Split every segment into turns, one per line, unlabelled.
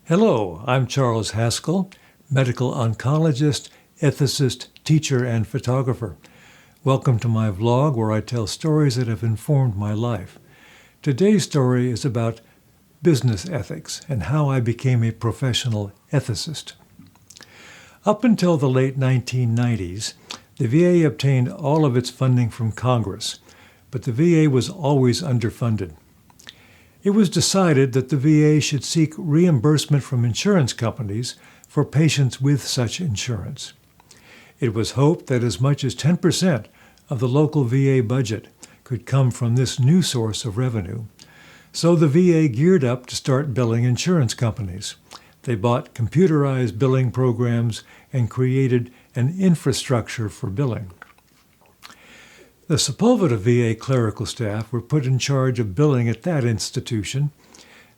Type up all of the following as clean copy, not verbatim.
Hello, I'm Charles Haskell, medical oncologist, ethicist, teacher, and photographer. Welcome to my vlog where I tell stories that have informed my life. Today's story is about business ethics and how I became a professional ethicist. Up until the late 1990s, the VA obtained all of its funding from Congress, but the VA was always underfunded. It was decided that the VA should seek reimbursement from insurance companies for patients with such insurance. It was hoped that as much as 10% of the local VA budget could come from this new source of revenue. So the VA geared up to start billing insurance companies. They bought computerized billing programs and created an infrastructure for billing. The Sepulveda VA clerical staff were put in charge of billing at that institution.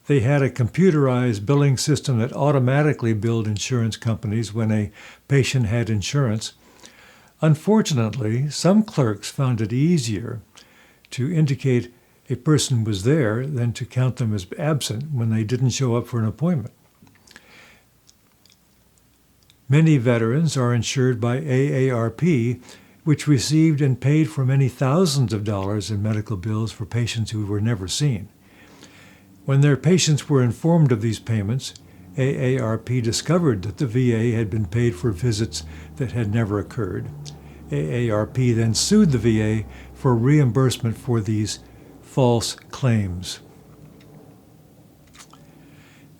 They had a computerized billing system that automatically billed insurance companies when a patient had insurance. Unfortunately, some clerks found it easier to indicate a person was there than to count them as absent when they didn't show up for an appointment. Many veterans are insured by AARP, which received and paid for many thousands of dollars in medical bills for patients who were never seen. When their patients were informed of these payments, AARP discovered that the VA had been paid for visits that had never occurred. AARP then sued the VA for reimbursement for these false claims.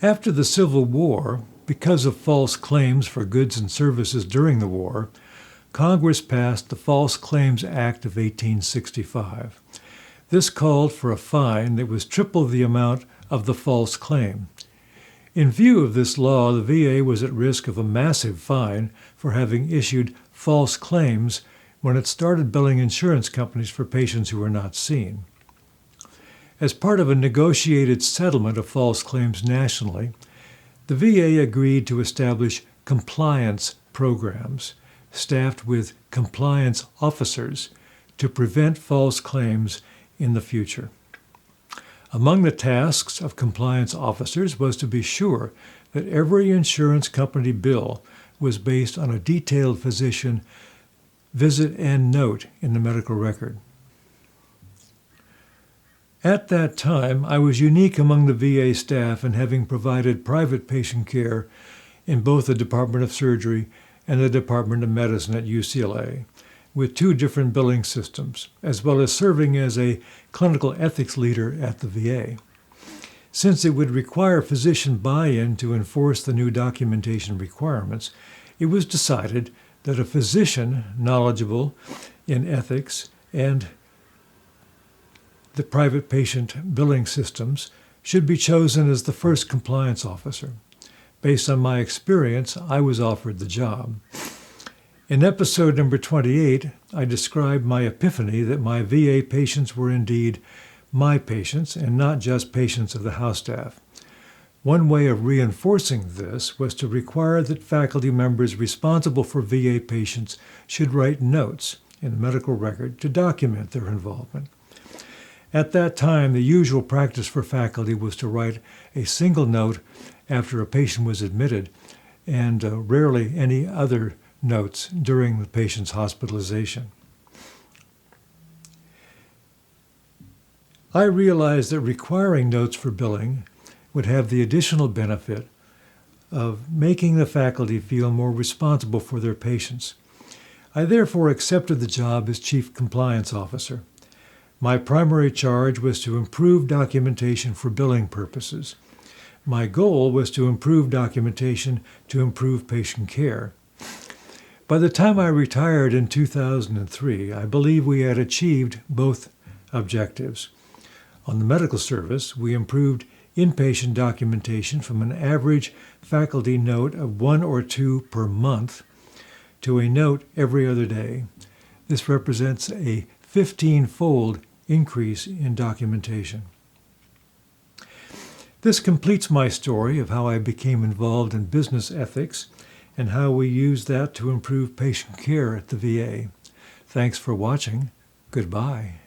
After the Civil War, because of false claims for goods and services during the war, Congress passed the False Claims Act of 1865. This called for a fine that was triple the amount of the false claim. In view of this law, the VA was at risk of a massive fine for having issued false claims when it started billing insurance companies for patients who were not seen. As part of a negotiated settlement of false claims nationally, the VA agreed to establish compliance programs staffed with compliance officers to prevent false claims in the future. Among the tasks of compliance officers was to be sure that every insurance company bill was based on a detailed physician visit and note in the medical record. At that time, I was unique among the VA staff in having provided private patient care in both the Department of Surgery and the Department of Medicine at UCLA, with two different billing systems, as well as serving as a clinical ethics leader at the VA. Since it would require physician buy-in to enforce the new documentation requirements, it was decided that a physician knowledgeable in ethics and the private patient billing systems should be chosen as the first compliance officer. Based on my experience, I was offered the job. In episode number 28, I described my epiphany that my VA patients were indeed my patients and not just patients of the house staff. One way of reinforcing this was to require that faculty members responsible for VA patients should write notes in the medical record to document their involvement. At that time, the usual practice for faculty was to write a single note after a patient was admitted, and rarely any other notes during the patient's hospitalization. I realized that requiring notes for billing would have the additional benefit of making the faculty feel more responsible for their patients. I therefore accepted the job as Chief Compliance Officer. My primary charge was to improve documentation for billing purposes. My goal was to improve documentation to improve patient care. By the time I retired in 2003, I believe we had achieved both objectives. On the medical service, we improved inpatient documentation from an average faculty note of 1 or 2 per month to a note every other day. This represents a 15-fold increase in documentation. This completes my story of how I became involved in business ethics and how we use that to improve patient care at the VA. Thanks for watching. Goodbye.